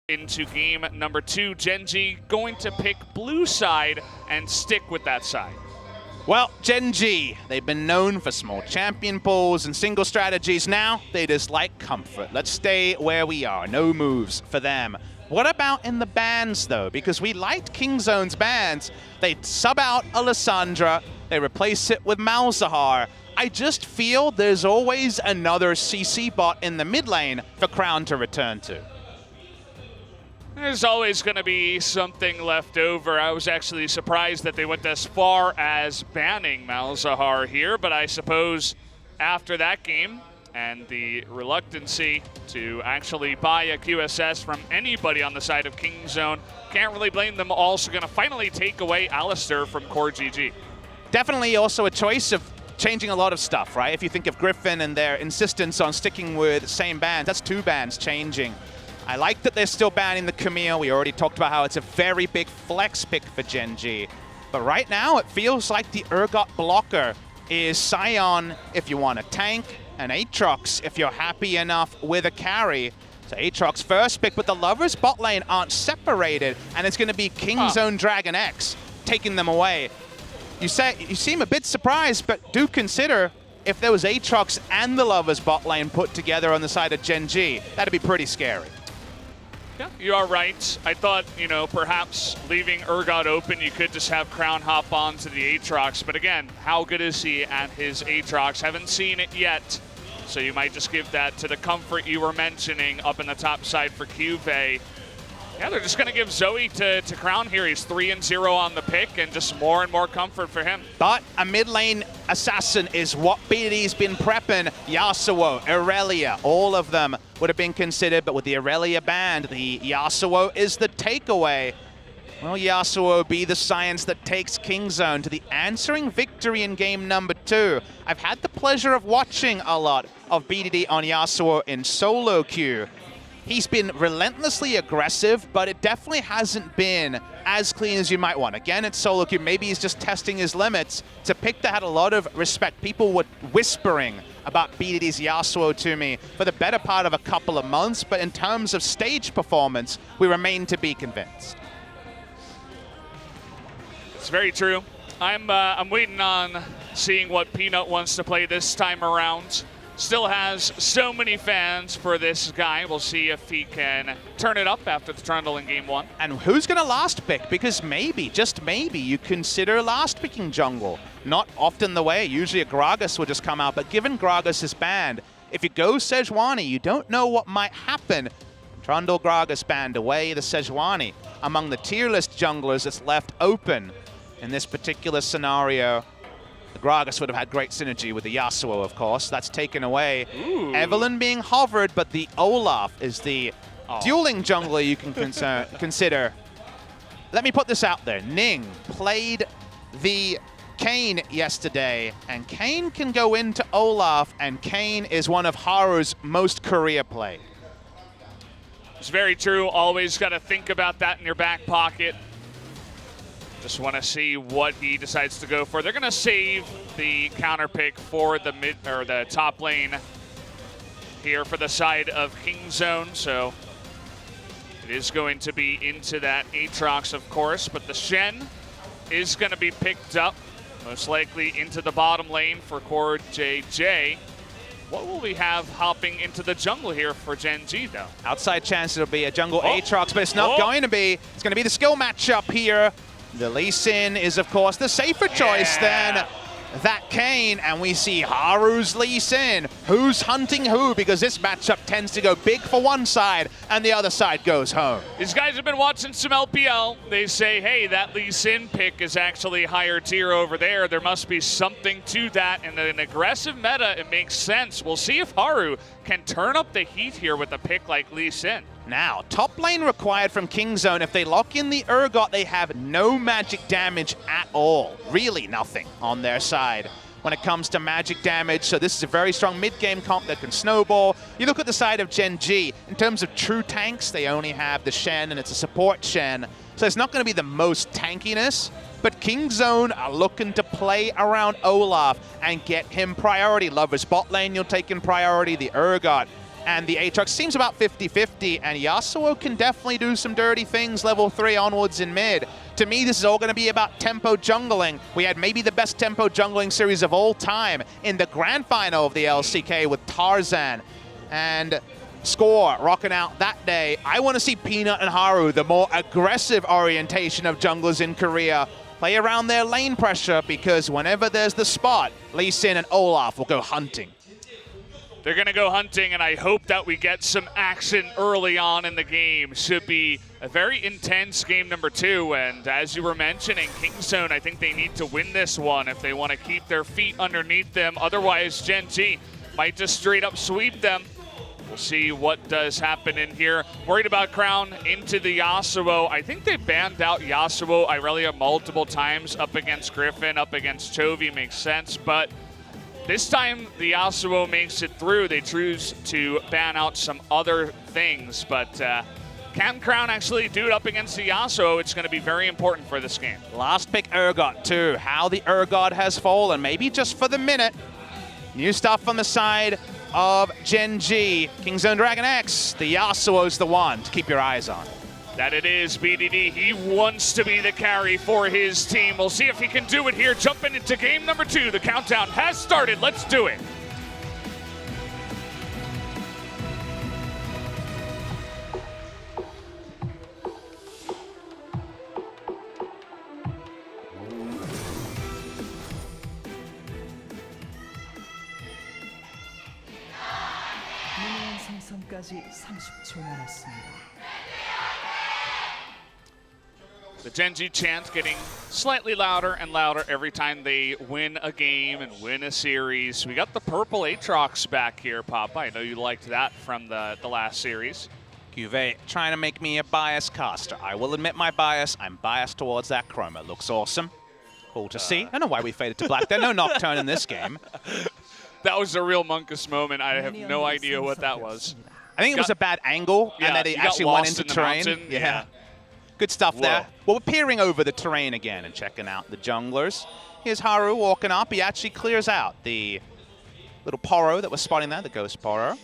Into game number 2, Gen.G going to pick blue side and stick with that side. Well, Gen.G, they've been known for small champion pools and single strategies. Now they just like comfort. Let's stay where we are. No moves for them. What about in the bans, though? Because we liked Kingzone's bans. They sub out Alessandra. They replace it with Malzahar. I just feel there's always another CC bot in the mid lane for Crown to return to. There's always going to be something left over. I was actually surprised that they went as far as banning Malzahar here, but I suppose after that game and the reluctancy to actually buy a QSS from anybody on the side of Kingzone, can't really blame them. Also going to finally take away Alistair from Core GG. Definitely also a choice of changing a lot of stuff, right? If you think of Griffin and their insistence on sticking with same bans, that's 2 bans changing. I like that they're still banning the Camille. We already talked about how it's a very big flex pick for Gen.G. But right now, it feels like the Urgot blocker is Sion if you want a tank, and Aatrox if you're happy enough with a carry. So Aatrox first pick, but the Lovers bot lane aren't separated, and it's going to be Kingzone DragonX taking them away. You seem a bit surprised, but do consider if there was Aatrox and the Lovers bot lane put together on the side of Gen.G, that'd be pretty scary. Yeah, you are right. I thought, you know, perhaps leaving Urgot open, you could just have Crown hop onto the Aatrox. But again, how good is he at his Aatrox? Haven't seen it yet. So you might just give that to the comfort you were mentioning up in the top side for Cuvée. Yeah, they're just going to give Zoe to Crown here. He's 3-0 on the pick, and just more and more comfort for him. But a mid lane assassin is what BDD's been prepping. Yasuo, Irelia, all of them would have been considered, but with the Irelia banned, the Yasuo is the takeaway. Will Yasuo be the science that takes Kingzone to the answering victory in game number 2? I've had the pleasure of watching a lot of BDD on Yasuo in solo queue. He's been relentlessly aggressive, but it definitely hasn't been as clean as you might want. Again, it's solo queue. Maybe he's just testing his limits. It's a pick that had a lot of respect. People were whispering about BDD's Yasuo to me for the better part of a couple of months, but in terms of stage performance, we remain to be convinced. It's very true. I'm waiting on seeing what Peanut wants to play this time around. Still has so many fans for this guy. We'll see if he can turn it up after the Trundle in game 1. And who's going to last pick? Because maybe, just maybe, you consider last picking jungle. Not often the way. Usually a Gragas will just come out. But given Gragas is banned, if you go Sejuani, you don't know what might happen. Trundle, Gragas banned away. The Sejuani among the tier list junglers that's left open in this particular scenario. The Gragas would have had great synergy with the Yasuo, of course. That's taken away. Ooh. Evelynn being hovered, but the Olaf is the dueling jungler you can consider. Let me put this out there. Ning played the Kayn yesterday, and Kayn can go into Olaf, and Kayn is one of Haru's most career play. It's very true. Always got to think about that in your back pocket. Just want to see what he decides to go for. They're going to save the counter pick for the mid or the top lane here for the side of Kingzone. So it is going to be into that Aatrox, of course, but the Shen is going to be picked up, most likely into the bottom lane for Core JJ. What will we have hopping into the jungle here for Gen.G, though? Outside chance it'll be a jungle Aatrox, but it's not going to be. It's going to be the skill matchup here. The Lee Sin is, of course, the safer choice than that Kayn, and we see Haru's Lee Sin. Who's hunting who? Because this matchup tends to go big for one side, and the other side goes home. These guys have been watching some LPL. They say, hey, that Lee Sin pick is actually higher tier over there. There must be something to that. In an aggressive meta, it makes sense. We'll see if Haru can turn up the heat here with a pick like Lee Sin. Now, top lane required from Kingzone. If they lock in the Urgot, they have no magic damage at all. Really nothing on their side when it comes to magic damage. So this is a very strong mid-game comp that can snowball. You look at the side of Gen.G. In terms of true tanks, they only have the Shen, and it's a support Shen. So it's not going to be the most tankiness. But Kingzone are looking to play around Olaf and get him priority. Lover's bot lane, you'll take in priority. The Urgot and the Aatrox seems about 50-50, and Yasuo can definitely do some dirty things level 3 onwards in mid. To me, this is all going to be about tempo jungling. We had maybe the best tempo jungling series of all time in the grand final of the LCK with Tarzan and Score rocking out that day. I want to see Peanut and Haru, the more aggressive orientation of junglers in Korea, play around their lane pressure, because whenever there's the spot, Lee Sin and Olaf will go hunting. They're going to go hunting, and I hope that we get some action early on in the game. Should be a very intense game number 2, and as you were mentioning, Kingzone, I think they need to win this one if they want to keep their feet underneath them. Otherwise, Gen G might just straight up sweep them. We'll see what does happen in here. Worried about Crown into the Yasuo. I think they banned out Yasuo Irelia multiple times up against Griffin, up against Chovy, makes sense, but this time the Yasuo makes it through. They choose to ban out some other things, but can Crown actually do it up against the Yasuo? It's going to be very important for this game. Last pick Urgot too. How the Urgot has fallen, maybe just for the minute. New stuff on the side of Gen G. Kingzone DragonX, the Yasuo's the one to keep your eyes on. That it is, BDD. He wants to be the carry for his team. We'll see if he can do it here. Jumping into game number 2. The countdown has started. Let's do it. 생성까지 30초 남았습니다. The Gen G chant getting slightly louder and louder every time they win a game and win a series. We got the purple Aatrox back here, Papa. I know you liked that from the last series. Cuvée trying to make me a biased caster. I will admit my bias. I'm biased towards that chroma. Looks awesome. Cool to see. I don't know why we faded to black. There's no Nocturne in this game. That was a real Monkus moment. I have no idea what that was. I think it was a bad angle, and that he actually went into terrain. Yeah. Good stuff there. Well, we're peering over the terrain again and checking out the junglers. Here's Haru walking up. He actually clears out the little Poro that was spotting there, the Ghost Poro.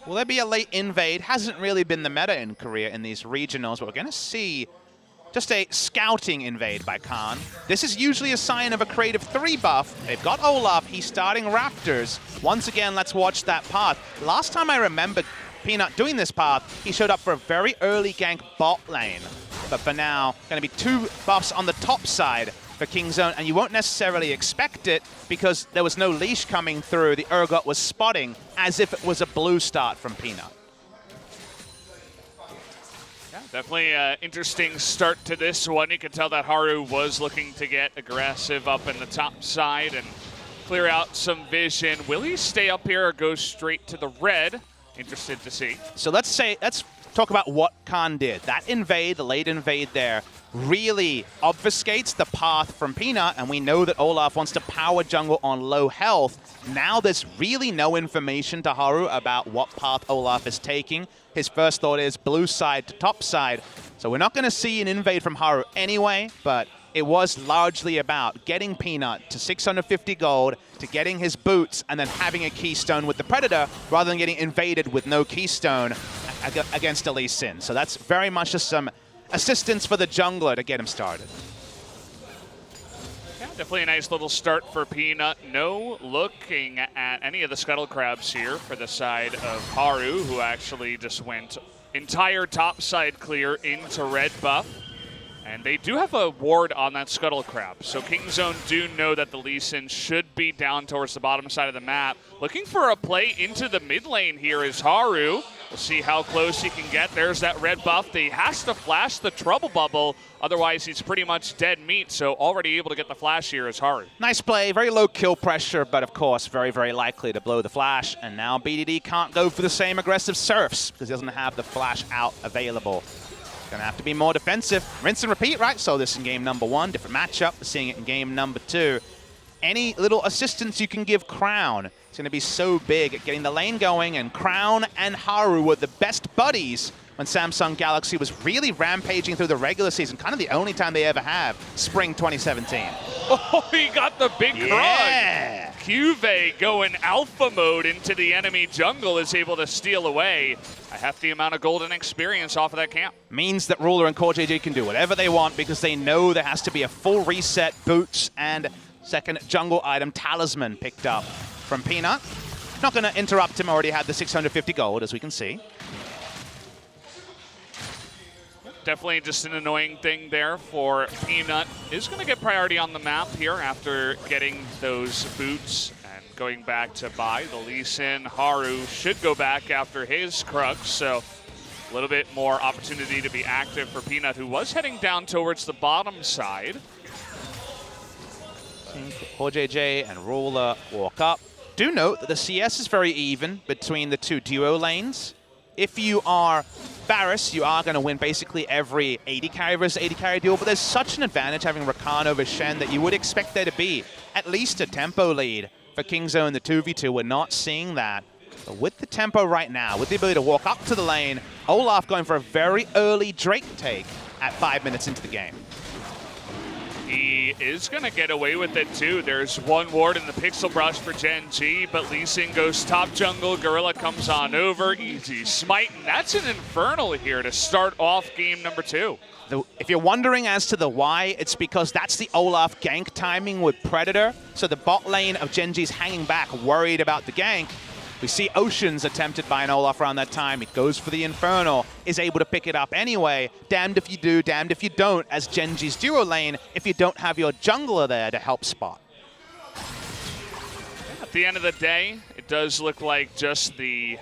Will there be a late invade? Hasn't really been the meta in Korea in these regionals, but we're going to see just a scouting invade by Khan. This is usually a sign of a creative 3 buff. They've got Olaf. He's starting Raptors. Once again, let's watch that path. Last time I remember Peanut doing this path, he showed up for a very early gank bot lane. But for now, going to be 2 buffs on the top side for Kingzone, and you won't necessarily expect it because there was no leash coming through. The Urgot was spotting as if it was a blue start from Peanut. Yeah, definitely an interesting start to this one. You can tell that Haru was looking to get aggressive up in the top side and clear out some vision. Will he stay up here or go straight to the red? Interested to see. So let's talk about what Khan did. That invade, the late invade there, really obfuscates the path from Peanut, and we know that Olaf wants to power jungle on low health. Now there's really no information to Haru about what path Olaf is taking. His first thought is blue side to top side. So we're not going to see an invade from Haru anyway, but it was largely about getting Peanut to 650 gold, to getting his boots, and then having a keystone with the Predator, rather than getting invaded with no keystone against a Lee Sin. So that's very much just some assistance for the jungler to get him started. Yeah, definitely a nice little start for Peanut. No looking at any of the Scuttle Crabs here for the side of Haru, who actually just went entire top side clear into red buff. And they do have a ward on that Scuttle Crab, so Kingzone do know that the Lee Sin should be down towards the bottom side of the map. Looking for a play into the mid lane here is Haru. We'll see how close he can get. There's that red buff. He has to flash the Trouble Bubble, otherwise he's pretty much dead meat, so already able to get the flash here is Haru. Nice play, very low kill pressure, but of course very, very likely to blow the flash. And now BDD can't go for the same aggressive surfs because he doesn't have the flash out available. Gonna have to be more defensive. Rinse and repeat, right? So this in game number 1, different matchup. We're seeing it in game number 2. Any little assistance you can give Crown, it's gonna be so big at getting the lane going, and Crown and Haru were the best buddies when Samsung Galaxy was really rampaging through the regular season, kind of the only time they ever have, spring 2017. Oh, he got the big yeah. crunch. Juve going alpha mode into the enemy jungle is able to steal away a hefty amount of golden experience off of that camp. Means that Ruler and CoreJJ can do whatever they want because they know there has to be a full reset, boots, and second jungle item, Talisman, picked up from Peanut. Not going to interrupt him, already had the 650 gold, as we can see. Definitely just an annoying thing there for Peanut. Is going to get priority on the map here after getting those boots and going back to buy. The Lee Sin Haru should go back after his Crux, so a little bit more opportunity to be active for Peanut, who was heading down towards the bottom side. CoreJJ and Ruler walk up. Do note that the CS is very even between the two duo lanes. If you are Varus, you are going to win basically every 80 carry versus 80 carry duel, but there's such an advantage having Rakan over Shen that you would expect there to be at least a tempo lead for Kingzone in the 2v2. We're not seeing that. But with the tempo right now, with the ability to walk up to the lane, Olaf going for a very early Drake take at 5 minutes into the game. He is going to get away with it, too. There's one ward in the Pixel Brush for Gen G, but Lee Sin goes top jungle. Gorilla comes on over. Easy smite, and that's an Infernal here to start off game number 2. If you're wondering as to the why, it's because that's the Olaf gank timing with Predator. So the bot lane of Gen G's hanging back, worried about the gank. We see Oceans attempted by an Olaf around that time. It goes for the Infernal, is able to pick it up anyway. Damned if you do, damned if you don't, as Gen G's duo lane, if you don't have your jungler there to help spot. At the end of the day, it does look like just the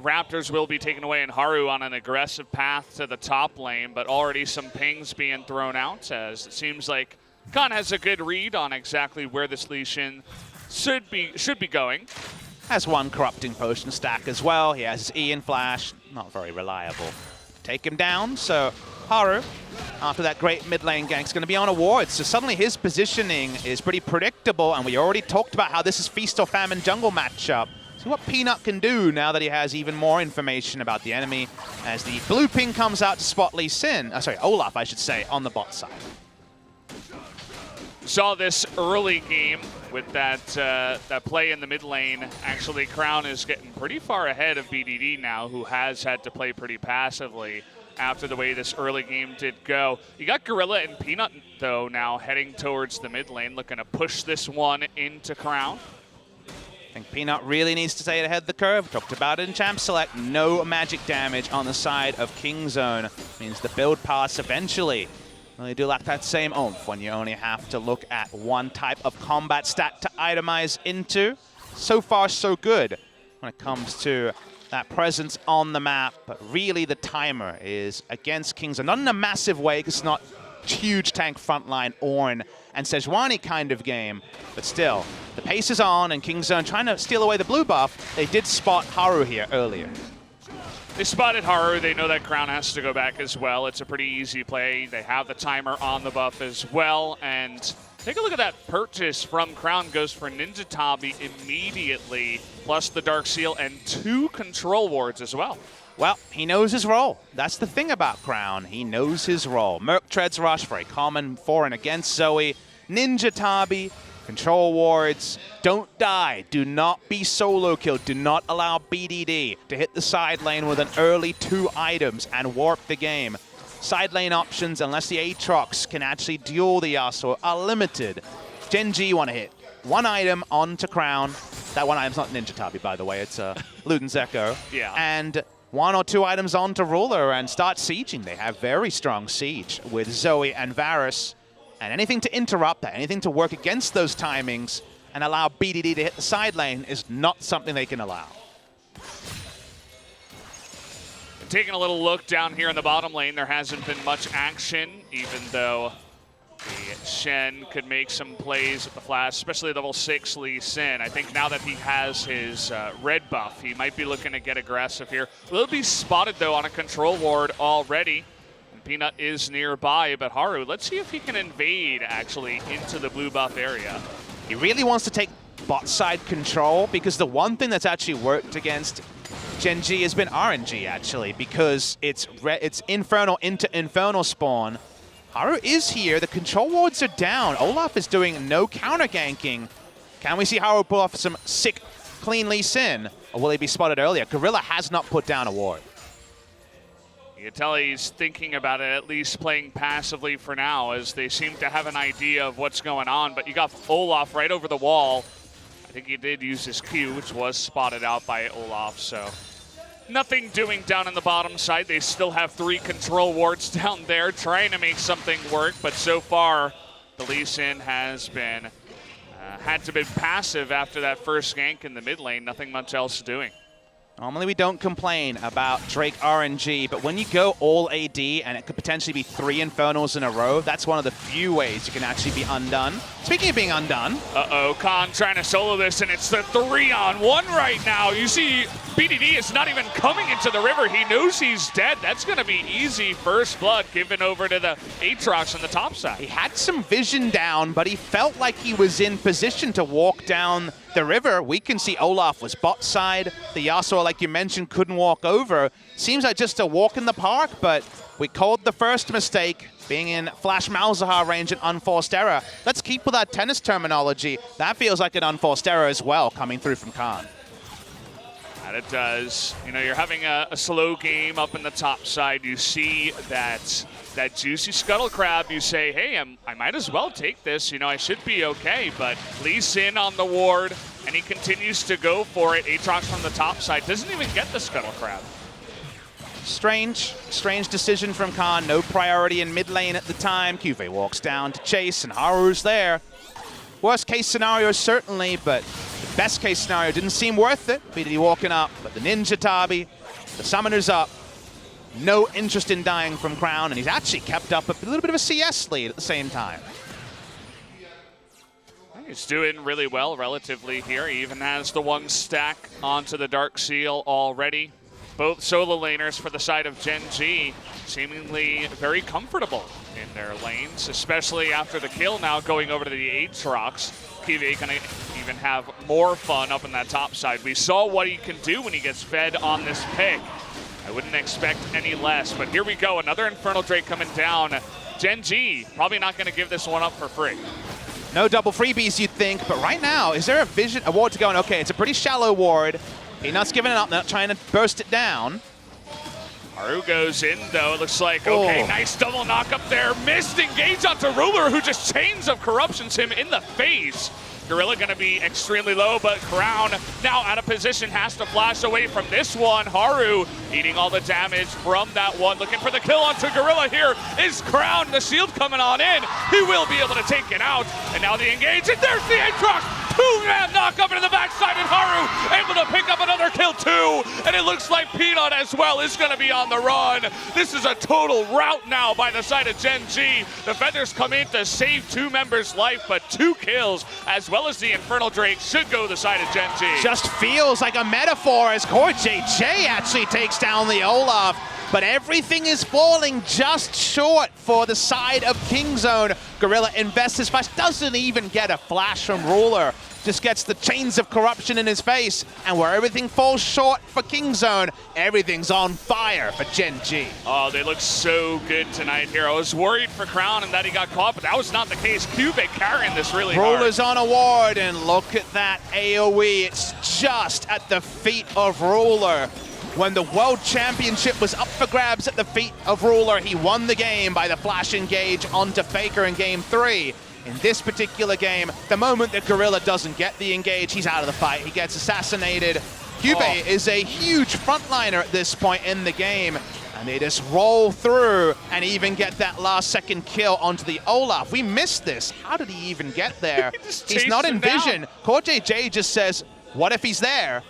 Raptors will be taken away and Haru on an aggressive path to the top lane, but already some pings being thrown out as it seems like Khan has a good read on exactly where this Lee Sin should be going. Has one corrupting potion stack as well. He has his E and flash, not very reliable. Take him down, so Haru, after that great mid lane gank, is going to be on a ward. So suddenly his positioning is pretty predictable, and we already talked about how this is feast or famine jungle matchup. See what Peanut can do now that he has even more information about the enemy, as the blue ping comes out to spot Lee Sin, sorry, Olaf, I should say, on the bot side. Saw this early game with that play in the mid lane. Actually, Crown is getting pretty far ahead of BDD now, who has had to play pretty passively after the way this early game did go. You got Gorilla and Peanut, though, now heading towards the mid lane, looking to push this one into Crown. I think Peanut really needs to stay ahead of the curve. Talked about it in Champ Select. No magic damage on the side of Kingzone. Means the build pass eventually really do lack that same oomph when you only have to look at one type of combat stat to itemize into. So far, so good when it comes to that presence on the map. But really, the timer is against Kingzone. Not in a massive way, because it's not huge tank frontline Ornn and Sejuani kind of game. But still, the pace is on, and Kingzone trying to steal away the blue buff. They did spot Haru here earlier. They spotted Haru. They know that Crown has to go back as well. It's a pretty easy play. They have the timer on the buff as well. And take a look at that purchase from Crown. Goes for Ninja Tabi immediately, plus the Dark Seal and 2 control wards as well. Well, he knows his role. That's the thing about Crown. He knows his role. Merc Treads Rush, very common for and against Zoe. Ninja Tabi, control wards, don't die, do not be solo killed, do not allow BDD to hit the side lane with an early 2 items and warp the game. Side lane options, unless the Aatrox can actually duel the Yasuo, are limited. Gen G want to hit 1 item onto Crown. That 1 item's not Ninja Tabi, by the way, it's Luden's Echo. Yeah. And 1 or 2 items onto Ruler and start sieging. They have very strong siege with Zoe and Varus. And anything to interrupt that, anything to work against those timings and allow BDD to hit the side lane is not something they can allow. Taking a little look down here in the bottom lane, there hasn't been much action, even though the Shen could make some plays with the flash, especially level 6 Lee Sin. I think now that he has his red buff, he might be looking to get aggressive here. Will be spotted, though, on a control ward already. Peanut is nearby, but Haru, let's see if he can invade, actually, into the blue buff area. He really wants to take bot side control, because the one thing that's actually worked against Gen G has been RNG, actually, because it's Infernal into Infernal spawn. Haru is here. The control wards are down. Olaf is doing no counter ganking. Can we see Haru pull off some sick, clean Lee Sin? Or will he be spotted earlier? Gorilla has not put down a ward. You can tell he's thinking about it, at least playing passively for now, as they seem to have an idea of what's going on. But you got Olaf right over the wall. I think he did use his Q, which was spotted out by Olaf, so nothing doing down in the bottom side. They still have 3 control wards down there trying to make something work, but so far the Lee Sin has been had to be passive after that first gank in the mid lane. Nothing much else doing. Normally we don't complain about Drake RNG, but when you go all AD and it could potentially be 3 Infernals in a row, that's one of the few ways you can actually be undone. Speaking of being undone. Uh-oh, Khan trying to solo this, and it's the 3-on-1 right now. You see BDD is not even coming into the river. He knows he's dead. That's going to be easy first blood given over to the Aatrox on the top side. He had some vision down, but he felt like he was in position to walk down the river. We can see Olaf was bot side. The Yasuo, like you mentioned, couldn't walk over. Seems like just a walk in the park, but we called the first mistake, being in Flash Malzahar range and unforced error. Let's keep with that tennis terminology. That feels like an unforced error as well, coming through from Khan. And it does. You know, you're having a slow game up in the top side. You see that juicy scuttle crab. You say, hey, I might as well take this. You know, I should be okay. But Lee Sin on the ward, and he continues to go for it. Aatrox from the top side doesn't even get the scuttle crab. Strange decision from Khan. No priority in mid lane at the time. Cuvée walks down to chase, and Haru's there. Worst case scenario, certainly, but the best case scenario didn't seem worth it. BDD walking up, but the Ninja Tabi, the Summoner's up. No interest in dying from Crown, and he's actually kept up a little bit of a CS lead at the same time. He's doing really well relatively here. He even has the 1 stack onto the Dark Seal already. Both solo laners for the side of Gen G seemingly very comfortable in their lanes, especially after the kill now going over to the Aatrox. Cuvée gonna even have more fun up in that top side. We saw what he can do when he gets fed on this pick. I wouldn't expect any less, but here we go. Another Infernal Drake coming down. Gen G probably not gonna give this one up for free. No double freebies, you'd think, but right now, is there a ward to go in? Okay, it's a pretty shallow ward. Peanut's giving it up, not trying to burst it down. Haru goes in, though. It looks like, okay, nice double knock up there. Missed engage onto Ruler, who just Chains of Corruptions him in the face. Gorilla gonna be extremely low, but Crown now out of position, has to flash away from this one. Haru eating all the damage from that one. Looking for the kill onto Gorilla. Here is Crown, the shield coming on in. He will be able to take it out. And now the engage, and there's the Aatrox. 2-man knock up into the backside, and Haru able to pick up another kill too. And it looks like Peanut as well is gonna be on the run. This is a total rout now by the side of Gen G. Defenders come in to save 2 members' life, but 2 kills as well as the Infernal Drake should go to the side of Gen G. Just feels like a metaphor as Core JJ actually takes down the Olaf, but everything is falling just short for the side of Kingzone. Gorilla invests his flash, doesn't even get a flash from Ruler, just gets the Chains of Corruption in his face, and where everything falls short for Kingzone, everything's on fire for Gen G. Oh, they look so good tonight here. I was worried for Crown and that he got caught, but that was not the case. Cuvée carrying this really hard. Ruler's on a ward, and look at that AoE. It's just at the feet of Ruler. When the World Championship was up for grabs at the feet of Ruler, he won the game by the flash engage onto Faker in Game 3. In this particular game, the moment that Gorilla doesn't get the engage, he's out of the fight. He gets assassinated. Cuvée is a huge frontliner at this point in the game, and they just roll through and even get that last second kill onto the Olaf. We missed this. How did he even get there? He's not in vision. Core JJ just says, what if he's there?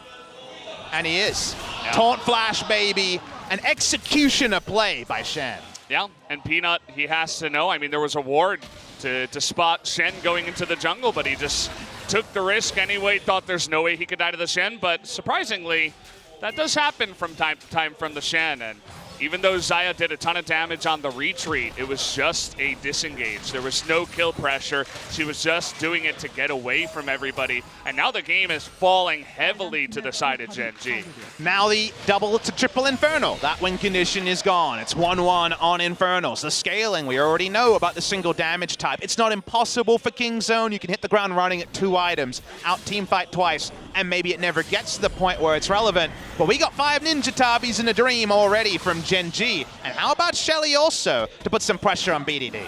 And he is. Yeah. Taunt flash, baby. An executioner play by Shen. Yeah, and Peanut, he has to know. I mean, there was a ward to spot Shen going into the jungle, but he just took the risk anyway, thought there's no way he could die to the Shen, but surprisingly, that does happen from time to time from the Shen, and Even though Xayah did a ton of damage on the retreat, it was just a disengage. There was no kill pressure. She was just doing it to get away from everybody. And now the game is falling heavily to the side of Gen G. Now the double to triple Infernal. That win condition is gone. It's 1-1 on Infernals. The scaling, we already know about the single damage type. It's not impossible for Kingzone. You can hit the ground running at 2 items, out teamfight twice, and maybe it never gets to the point where it's relevant. But we got 5 Ninja Tabis in a dream already from Gen G. And how about Shelly also to put some pressure on BDD?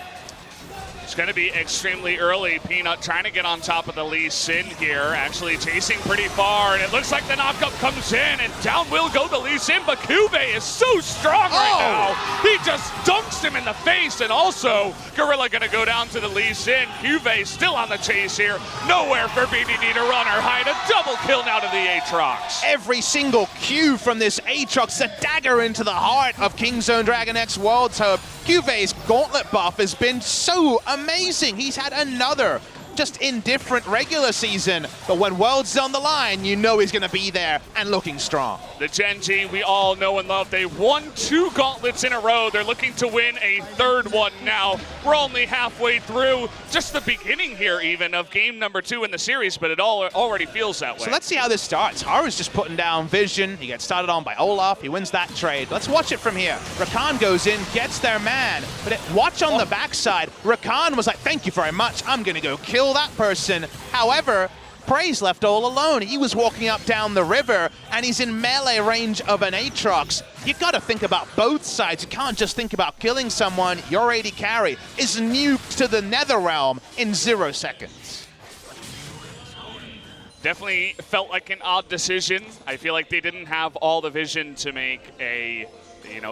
It's going to be extremely early. Peanut trying to get on top of the Lee Sin here, actually chasing pretty far, and it looks like the knockup comes in, and down will go the Lee Sin, but Cuvée is so strong right now. He just dunks him in the face, and also Gorilla going to go down to the Lee Sin. Cuvée still on the chase here. Nowhere for BDD to run or hide. A double kill now to the Aatrox. Every single Q from this Aatrox, a dagger into the heart of Kingzone DragonX World's Hope. Cuvée's gauntlet buff has been so amazing. He's had another just indifferent regular season, but when World's on the line, you know he's going to be there and looking strong. The Gen G we all know and love, they won 2 gauntlets in a row. They're looking to win a 3rd one now. We're only halfway through, just the beginning here even of game number 2 in the series, but it already feels that way. So let's see how this starts. Haru's just putting down Vision. He gets started on by Olaf. He wins that trade. Let's watch it from here. Rakan goes in, gets their man, but watch on the backside. Rakan was like, thank you very much. I'm going to go kill that person. However, Prey's left all alone. He was walking up down the river, and he's in melee range of an Aatrox. You gotta think about both sides. You can't just think about killing someone. Your AD carry is nuked to the Nether Realm in 0 seconds. Definitely felt like an odd decision. I feel like they didn't have all the vision to make a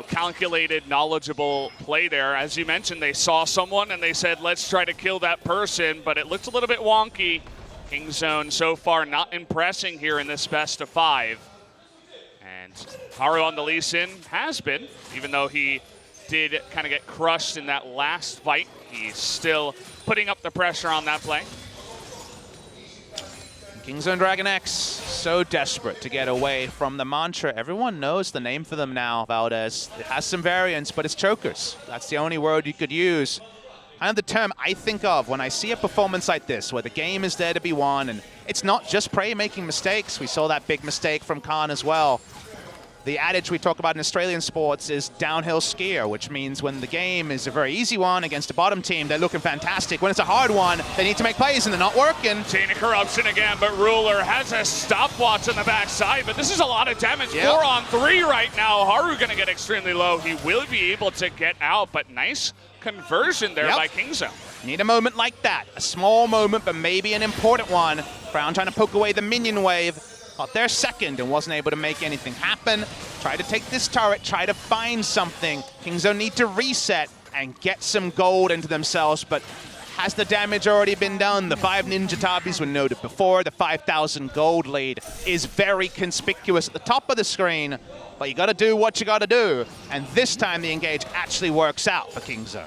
calculated, knowledgeable play there. As you mentioned, they saw someone and they said, let's try to kill that person, but it looked a little bit wonky. Kingzone so far not impressing here in this best of 5. And Haru on the Lee Sin has been, even though he did kind of get crushed in that last fight. He's still putting up the pressure on that play. Kingzone DragonX, so desperate to get away from the mantra. Everyone knows the name for them now, Valdez. It has some variants, but it's chokers. That's the only word you could use. Kind of the term I think of when I see a performance like this, where the game is there to be won, and it's not just Prey making mistakes. We saw that big mistake from Khan as well. The adage we talk about in Australian sports is downhill skier, which means when the game is a very easy one against a bottom team, they're looking fantastic. When it's a hard one, they need to make plays and they're not working. Chain of Corruption again, but Ruler has a stopwatch on the backside, but this is a lot of damage. Yep. 4 on 3 right now. Haru gonna get extremely low. He will be able to get out, but nice conversion there by Kingzone. Need a moment like that. A small moment, but maybe an important one. Crown trying to poke away the minion wave. Got there second and wasn't able to make anything happen. Try to take this turret, try to find something. Kingzone need to reset and get some gold into themselves, but has the damage already been done? The 5 Ninja Tabis were noted before. The 5,000 gold lead is very conspicuous at the top of the screen, but you gotta do what you gotta do. And this time the engage actually works out for Kingzone.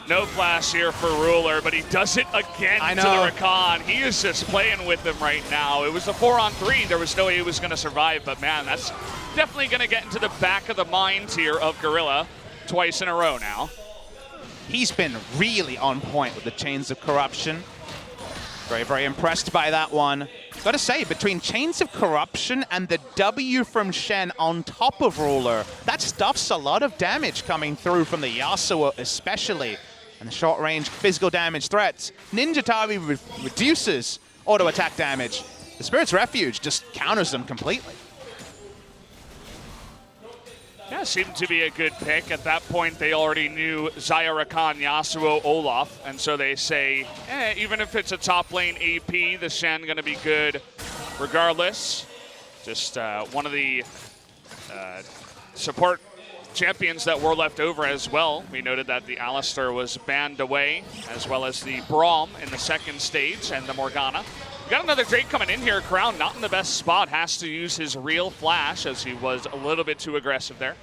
No flash here for Ruler, but he does it again to the Rakan. He is just playing with them right now. It was a 4 on 3. There was no way he was going to survive, but man, that's definitely going to get into the back of the mind here of Gorilla twice in a row now. He's been really on point with the Chains of Corruption. Very, very impressed by that one. Gotta say, between Chains of Corruption and the W from Shen on top of Ruler, that stuffs a lot of damage coming through from the Yasuo especially. And the short-range physical damage threats. Ninja Tabi reduces auto-attack damage. The Spirit's Refuge just counters them completely. Yeah, seemed to be a good pick. At that point, they already knew Xayah, Rakan, Yasuo, Olaf, and so they say, even if it's a top lane AP, the Shen gonna be good regardless. Just one of the support champions that were left over as well. We noted that the Alistar was banned away, as well as the Braum in the second stage and the Morgana. We got another Drake coming in here. Crown not in the best spot, has to use his real flash as he was a little bit too aggressive there.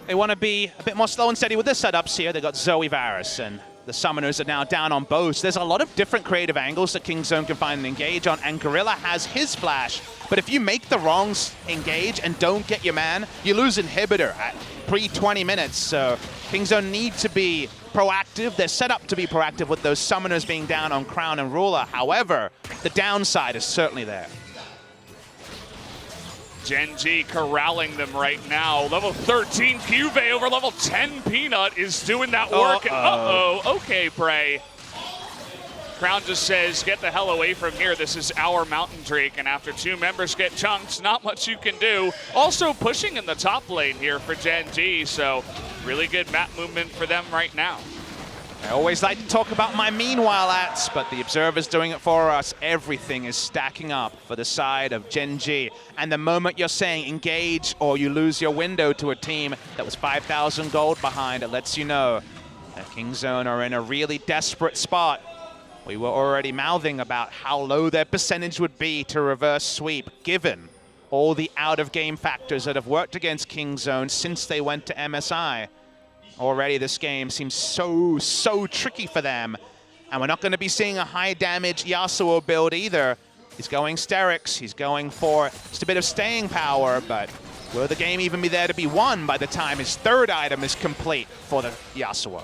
They want to be a bit more slow and steady with the setups here. They got Zoe Varus, and The summoners are now down on both. So there's a lot of different creative angles that Kingzone can find and engage on, and Gorilla has his flash. But if you make the wrong engage and don't get your man, you lose inhibitor at pre-20 minutes. So Kingzone need to be proactive. They're set up to be proactive with those summoners being down on Crown and Ruler. However, the downside is certainly there. Gen G corralling them right now. Level 13 Cuvee over level 10 Peanut is doing that work. Uh-oh. Okay, Prey. Crown just says, get the hell away from here. This is our Mountain Drake, and after 2 members get chunked, not much you can do. Also pushing in the top lane here for Gen G, so really good map movement for them right now. I always like to talk about my meanwhile ats, but the Observer's doing it for us. Everything is stacking up for the side of Gen G. And the moment you're saying engage or you lose your window to a team that was 5,000 gold behind, it lets you know that Kingzone are in a really desperate spot. We were already mouthing about how low their percentage would be to reverse sweep, given all the out-of-game factors that have worked against Kingzone since they went to MSI. Already this game seems so tricky for them. And we're not going to be seeing a high damage Yasuo build either. He's going Sterix, he's going for just a bit of staying power, but will the game even be there to be won by the time his 3rd item is complete for the Yasuo?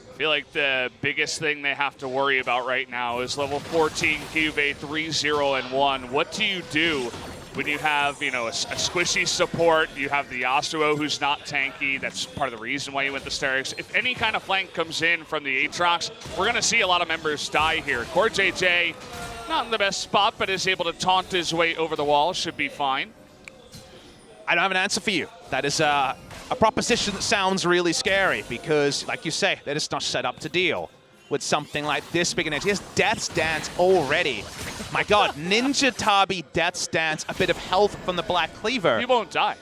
I feel like the biggest thing they have to worry about right now is level 14 Cuvee 3-0-1. What do you do when you have, you know, a squishy support? You have the Yasuo who's not tanky. That's part of the reason why you went to Sterix. If any kind of flank comes in from the Aatrox, we're going to see a lot of members die here. Core JJ, not in the best spot, but is able to taunt his way over the wall. Should be fine. I don't have an answer for you. That is a proposition that sounds really scary because, like you say, they're just not set up to deal with something like this big an edge. He has Death's Dance already. My God, Ninja Tabi Death's Dance, a bit of health from the Black Cleaver. He won't die.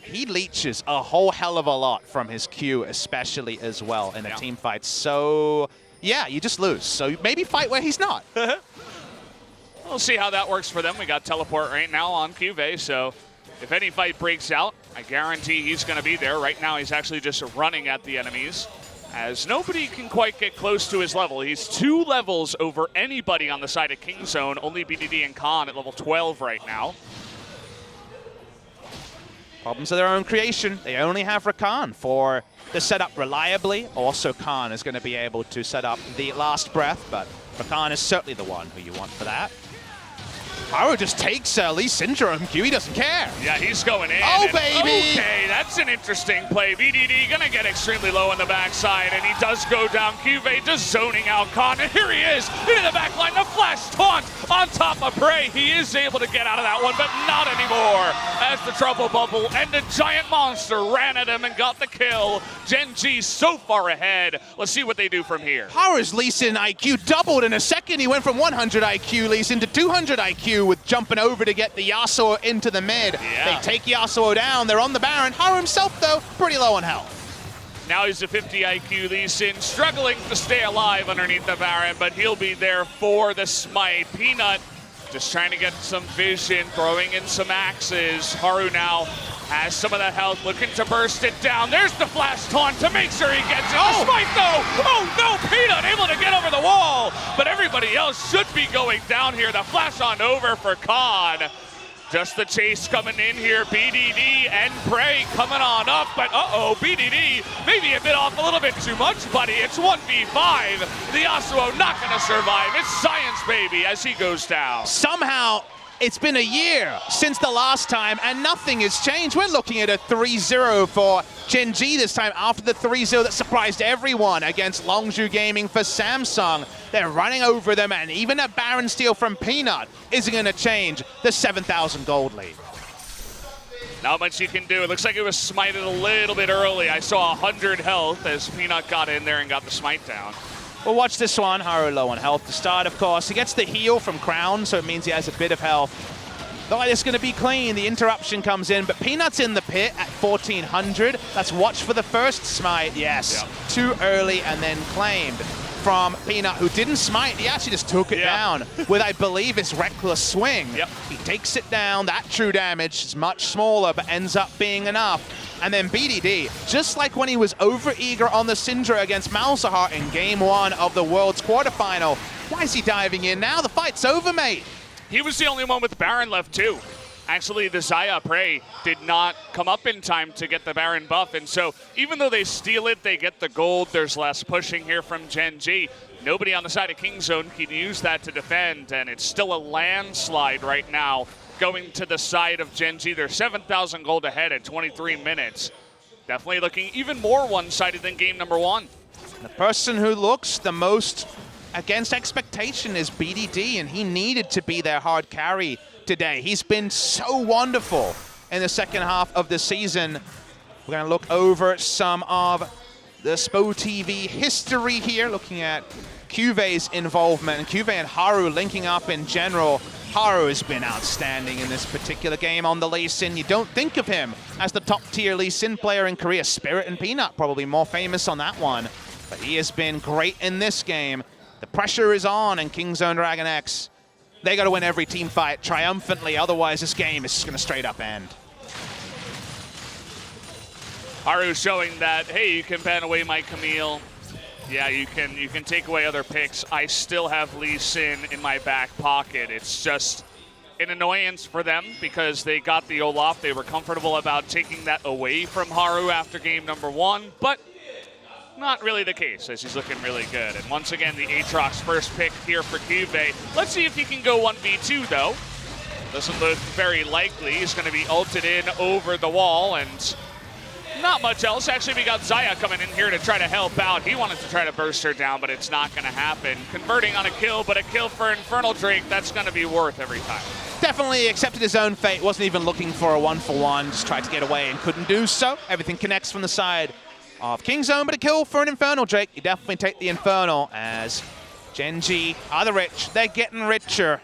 He leeches a whole hell of a lot from his Q, especially as well in a team fight. So, yeah, you just lose. So maybe fight where he's not. We'll see how that works for them. We got teleport right now on Cuvee, so if any fight breaks out, I guarantee he's going to be there. Right now, he's actually just running at the enemies, as nobody can quite get close to his level. He's 2 levels over anybody on the side of Kingzone, only BDD and Khan at level 12 right now. Problems of their own creation. They only have Rakan for the setup reliably. Also, Khan is going to be able to set up the last breath, but Rakan is certainly the one who you want for that. Haru just takes Lee Syndrome Q. He doesn't care. Yeah, he's going in. Oh, baby! Okay, that's an interesting play. VDD gonna get extremely low on the backside, and he does go down. Cuvee just zoning out Khan, and here he is into the back line. The flash taunt on top of Prey. He is able to get out of that one, but not anymore, as the trouble bubble and the giant monster ran at him and got the kill. Gen G so far ahead. Let's see what they do from here. Haru's Lee Sin IQ doubled in a second. He went from 100 IQ Lee Sin to 200 IQ with jumping over to get the Yasuo into the mid. Yeah. They take Yasuo down. They're on the Baron. Haru himself, though, pretty low on health. Now he's a 50 IQ Lee Sin, struggling to stay alive underneath the Baron, but he'll be there for the smite. Peanut just trying to get some vision, throwing in some axes. Haru now has some of that health, looking to burst it down. There's the flash taunt to make sure he gets it. The smite, though! Oh, no! Peanut able to get over the wall, but everybody else should be going down here. The flash on over for Khan. Just the chase coming in here. BDD and Prey coming on up, but BDD maybe a bit off a little bit too much, buddy. It's 1v5. The Yasuo not gonna survive. It's science, baby, as he goes down. Somehow, it's been a year since the last time, and nothing has changed. We're looking at a 3-0 for Gen G this time, after the 3-0 that surprised everyone against Longzhu Gaming for Samsung. They're running over them, and even a Baron steal from Peanut isn't going to change the 7,000 gold lead. Not much you can do. It looks like it was smited a little bit early. I saw 100 health as Peanut got in there and got the smite down. Well, watch this one. Haru low on health to start, of course. He gets the heal from Crown, so it means he has a bit of health. The light is going to be clean. The interruption comes in, but Peanut's in the pit at 1,400. Let's watch for the first smite. Yes, too early and then claimed from Peanut, who didn't smite. He actually just took it down with, I believe, his reckless swing. He takes it down. That true damage is much smaller, but ends up being enough. And then BDD, just like when he was over-eager on the Syndra against Malzahar in Game 1 of the World's quarterfinal, why is he diving in now? The fight's over, mate. He was the only one with Baron left, too. Actually, the Xayah Prey did not come up in time to get the Baron buff, and so even though they steal it, they get the gold. There's less pushing here from Gen G. Nobody on the side of Kingzone can use that to defend, and it's still a landslide right now going to the side of Gen G. They're 7,000 gold ahead at 23 minutes. Definitely looking even more one-sided than game number 1. The person who looks the most against expectation is BDD, and he needed to be their hard carry today. He's been so wonderful in the second half of the season. We're going to look over some of the Spo TV history here, looking at Cuve's involvement, and Cuve and Haru linking up in general. Haru has been outstanding in this particular game on the Lee Sin. You don't think of him as the top-tier Lee Sin player in Korea. Spirit and Peanut probably more famous on that one, but he has been great in this game. The pressure is on, and Kingzone DragonX, they got to win every team fight triumphantly, otherwise this game is just going to straight up end. Haru showing that, hey, you can ban away my Camille. Yeah, you can take away other picks. I still have Lee Sin in my back pocket. It's just an annoyance for them because they got the Olaf. They were comfortable about taking that away from Haru after game number 1, but not really the case, as he's looking really good. And once again, the Aatrox first pick here for Cuve. Let's see if he can go 1v2, though. Doesn't look very likely. He's going to be ulted in over the wall, and not much else. Actually, we got Xayah coming in here to try to help out. He wanted to try to burst her down, but it's not going to happen. Converting on a kill, but a kill for Infernal Drake, that's going to be worth every time. Definitely accepted his own fate. Wasn't even looking for a 1-for-1. Just tried to get away and couldn't do so. Everything connects from the side of Kingzone, but a kill for an Infernal Drake. You definitely take the Infernal, as Gen G are the rich. They're getting richer.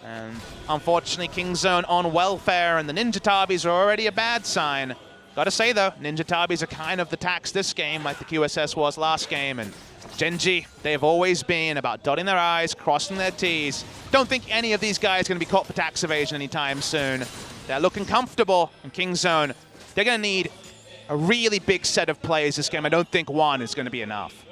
And unfortunately, Kingzone on welfare, and the Ninja Tabis are already a bad sign. Gotta say though, Ninja Tabis are kind of the tax this game, like the QSS was last game, and Gen G, they have always been about dotting their I's, crossing their T's. Don't think any of these guys are gonna be caught for tax evasion anytime soon. They're looking comfortable in Kingzone. They're gonna need a really big set of plays this game. I don't think one is gonna be enough.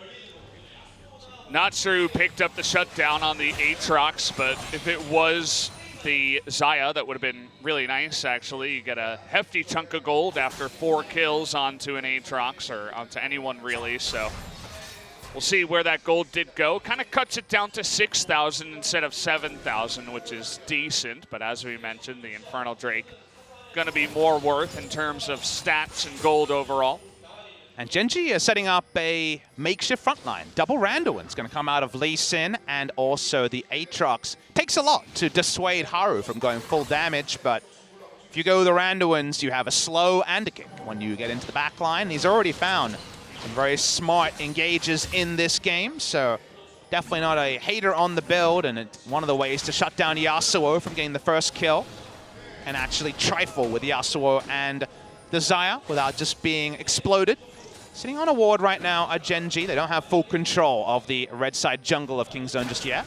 Not sure who picked up the shutdown on the Aatrox, but if it was the Xayah, that would have been really nice, actually. You get a hefty chunk of gold after 4 kills onto an Aatrox, or onto anyone, really. So we'll see where that gold did go. Kind of cuts it down to 6,000 instead of 7,000, which is decent. But as we mentioned, the Infernal Drake going to be more worth in terms of stats and gold overall. And Gen G is setting up a makeshift front line. Double Randuin's going to come out of Lee Sin, and also the Aatrox. Takes a lot to dissuade Haru from going full damage, but if you go the Randuins, you have a slow and a kick when you get into the back line. He's already found some very smart engages in this game, so definitely not a hater on the build, and it's one of the ways to shut down Yasuo from getting the first kill and actually trifle with Yasuo and the Xayah without just being exploded. Sitting on a ward right now at Gen G. They don't have full control of the red side jungle of Kingzone just yet.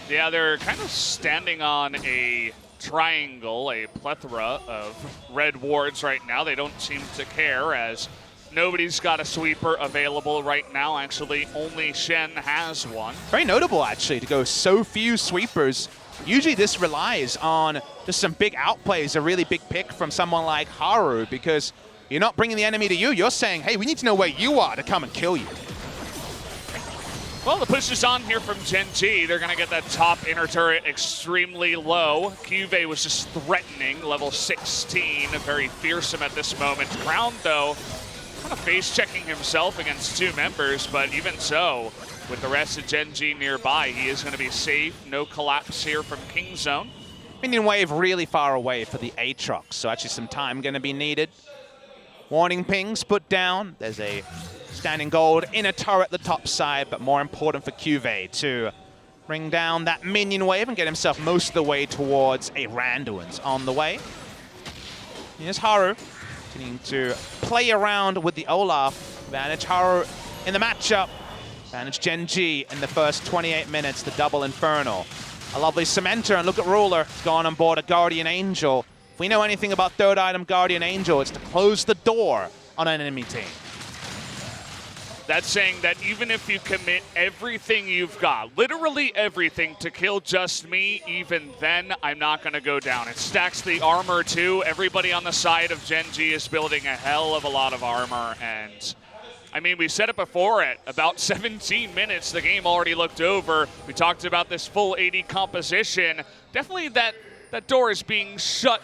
Yeah, they're kind of standing on a triangle, a plethora of red wards right now. They don't seem to care, as nobody's got a sweeper available right now. Actually, only Shen has one. Very notable, actually, to go so few sweepers. Usually this relies on just some big outplays, a really big pick from someone like Haru, because you're not bringing the enemy to you. You're saying, hey, we need to know where you are to come and kill you. Well, the push is on here from Gen G. They're going to get that top inner turret extremely low. Cuve was just threatening, level 16, very fearsome at this moment. Crown, though, kind of face-checking himself against 2 members, but even so, with the rest of Gen G nearby, he is going to be safe. No collapse here from Kingzone. Minion wave really far away for the Aatrox, so actually some time going to be needed. Warning pings put down. There's a standing gold in a turret the top side, but more important for Cuve to bring down that minion wave and get himself most of the way towards a Randuin's on the way. Here's Haru, continuing to play around with the Olaf. Advantage Haru in the matchup. Advantage Gen G in the first 28 minutes, the double Infernal. A lovely Cementer, and look at Ruler. He's gone on board a Guardian Angel. we know anything about third item Guardian Angel, it's to close the door on an enemy team. That's saying that even if you commit everything you've got, literally everything, to kill just me, even then, I'm not going to go down. It stacks the armor too. Everybody on the side of Gen G is building a hell of a lot of armor, and I mean, we said it before, at about 17 minutes, the game already looked over. We talked about this full 80 composition. Definitely that door is being shut.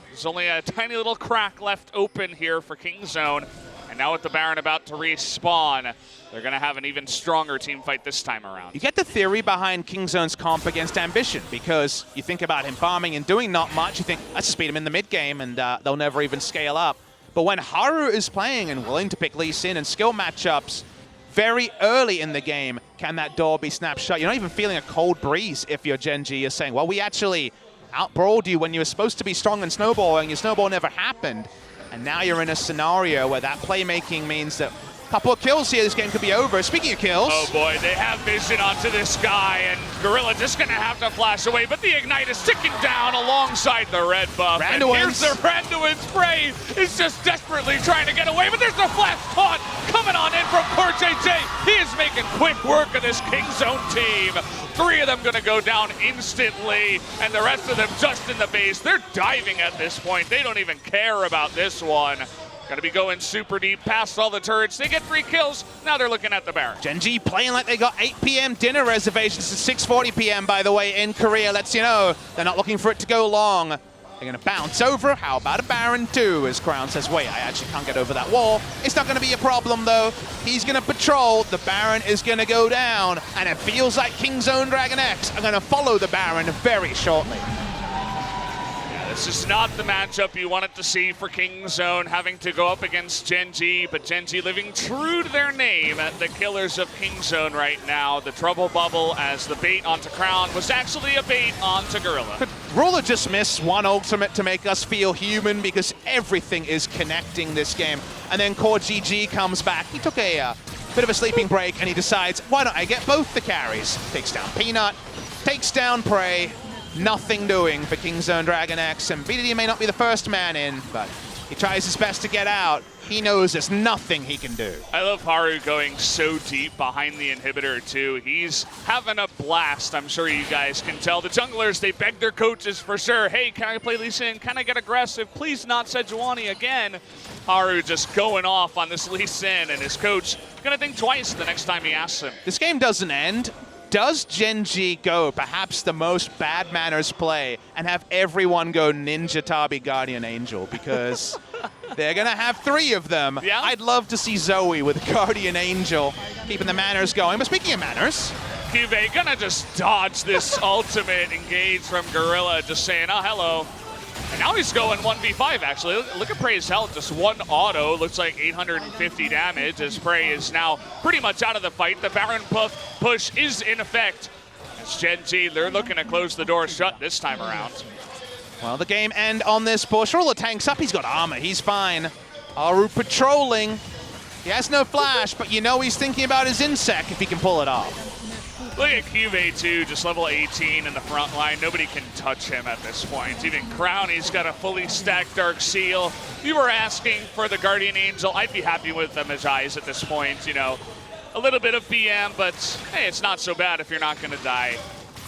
There's only a tiny little crack left open here for Kingzone. And now with the Baron about to respawn, they're going to have an even stronger team fight this time around. You get the theory behind Kingzone's comp against Ambition, because you think about him farming and doing not much, you think, let's just beat him in the mid game and they'll never even scale up. But when Haru is playing and willing to pick Lee Sin and skill matchups very early in the game, can that door be snapped shut? You're not even feeling a cold breeze if you're Gen G. You're saying, well, we actually outbrawled you when you were supposed to be strong in snowballing. Your snowball never happened. And now you're in a scenario where that playmaking means that a couple of kills here, this game could be over. Speaking of kills. Oh boy, they have vision onto this guy, and Gorilla just gonna have to flash away, but the Ignite is ticking down alongside the red buff. And here's the Randuin spray. Is just desperately trying to get away, but there's the flash taunt coming on in from Core JJ. He is making quick work of this Kingzone team. 3 of them gonna go down instantly, and the rest of them just in the base. They're diving at this point. They don't even care about this one. Gonna be going super deep past all the turrets. They get 3 kills. Now they're looking at the Baron. Gen G playing like they got 8 p.m. dinner reservations. It's 6:40 p.m. by the way in Korea. Lets you know they're not looking for it to go long. They're gonna bounce over. How about a Baron 2? As Crown says, wait, I actually can't get over that wall. It's not gonna be a problem though. He's gonna patrol. The Baron is gonna go down. And it feels like Kingzone DragonX are gonna follow the Baron very shortly. This is not the matchup you wanted to see for Kingzone, having to go up against Gen G, but Gen G living true to their name, the killers of Kingzone right now. The trouble bubble as the bait onto Crown was actually a bait onto Gorilla. Could Ruler just miss one ultimate to make us feel human, because everything is connecting this game. And then Core GG comes back. He took a bit of a sleeping break and he decides, why don't I get both the carries? Takes down Peanut, takes down Prey. Nothing doing for Kingzone DragonX, and BDD may not be the first man in, but he tries his best to get out. He knows there's nothing he can do. I love Haru going so deep behind the inhibitor too. He's having a blast, I'm sure you guys can tell. The junglers, they beg their coaches for sure. Hey, can I play Lee Sin? Can I get aggressive? Please not Sejuani again. Haru just going off on this Lee Sin, and his coach gonna think twice the next time he asks him. This game doesn't end. Does Gen G go perhaps the most bad manners play and have everyone go Ninja Tabi Guardian Angel? Because they're going to have 3 of them. Yeah. I'd love to see Zoe with Guardian Angel keeping the manners going. But speaking of manners, Cuvée gonna just dodge this ultimate engage from Gorilla, just saying, oh, hello. And now he's going 1v5, actually. Look at Prey's health, just 1 auto. Looks like 850 damage as Prey is now pretty much out of the fight. The Baron push is in effect. As Gen G, they're looking to close the door shut this time around. well, the game end on this push. Ruler tanks up. He's got armor. He's fine. Haru patrolling. He has no flash, but you know he's thinking about his insect if he can pull it off. Look at Cuvée too, just level 18 in the front line. Nobody can touch him at this point. Even Crown, he's got a fully stacked Dark Seal. If you were asking for the Guardian Angel, I'd be happy with the Magi's at this point. You know, a little bit of BM, but hey, it's not so bad if you're not gonna die.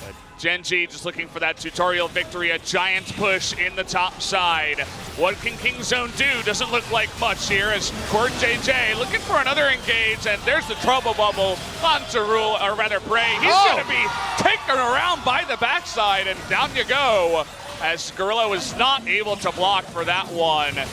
But Gen G just looking for that tutorial victory, a giant push in the top side. What can Kingzone do? Doesn't look like much here as Core JJ looking for another engage, and there's the trouble bubble onto Rule, or rather Prey. He's gonna be taken around by the backside, and down you go, as Gorilla was not able to block for that one. And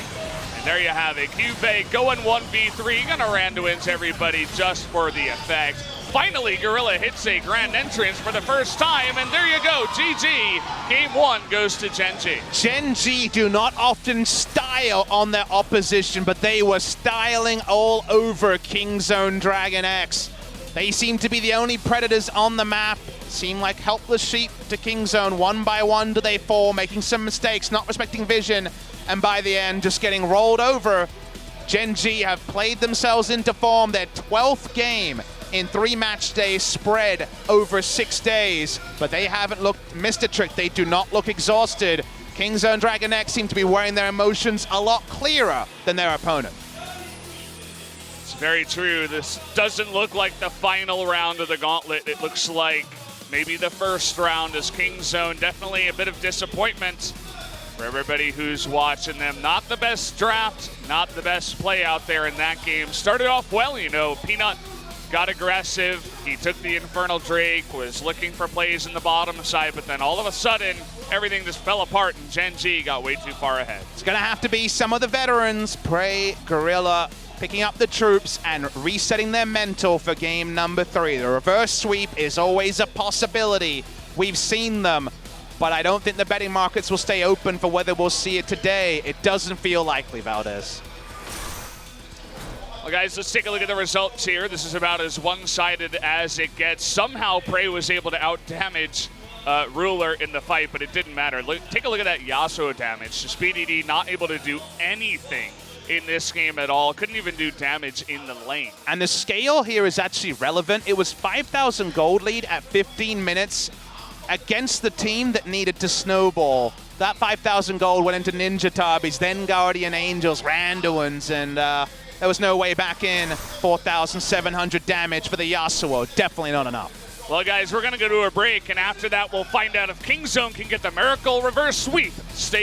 there you have it, Cuvée going 1v3, gonna Randuin's everybody just for the effect. Finally, Gorilla hits a grand entrance for the first time, and there you go, GG. Game 1 goes to Gen G. Gen G do not often style on their opposition, but they were styling all over Kingzone DragonX. They seem to be the only predators on the map. Seem like helpless sheep to Kingzone. 1 by 1 do they fall, making some mistakes, not respecting vision, and by the end, just getting rolled over. Gen G have played themselves into form, their 12th game in 3 match days spread over 6 days, but they haven't missed a trick. They do not look exhausted. Kingzone and DragonX seem to be wearing their emotions a lot clearer than their opponent. It's very true. This doesn't look like the final round of the gauntlet. It looks like maybe the first round is Kingzone. Definitely a bit of disappointment for everybody who's watching them. Not the best draft, not the best play out there in that game. Started off well, you know. Peanut got aggressive. He took the Infernal Drake, was looking for plays in the bottom side, but then all of a sudden, everything just fell apart and Gen G got way too far ahead. It's going to have to be some of the veterans, Prey, Gorilla, picking up the troops and resetting their mental for game number 3. The reverse sweep is always a possibility. We've seen them, but I don't think the betting markets will stay open for whether we'll see it today. It doesn't feel likely, Valdez. Well, guys, let's take a look at the results here. This is about as one-sided as it gets. Somehow, Prey was able to out-damage Ruler in the fight, but it didn't matter. Take a look at that Yasuo damage. Just BDD not able to do anything in this game at all. Couldn't even do damage in the lane. And the scale here is actually relevant. It was 5,000 gold lead at 15 minutes against the team that needed to snowball. That 5,000 gold went into Ninja Tabis, then Guardian Angels, Randuins, and there was no way back in. 4,700 damage for the Yasuo. Definitely not enough. Well, guys, we're going to go to a break, and after that, we'll find out if Kingzone can get the Miracle Reverse Sweep. Stay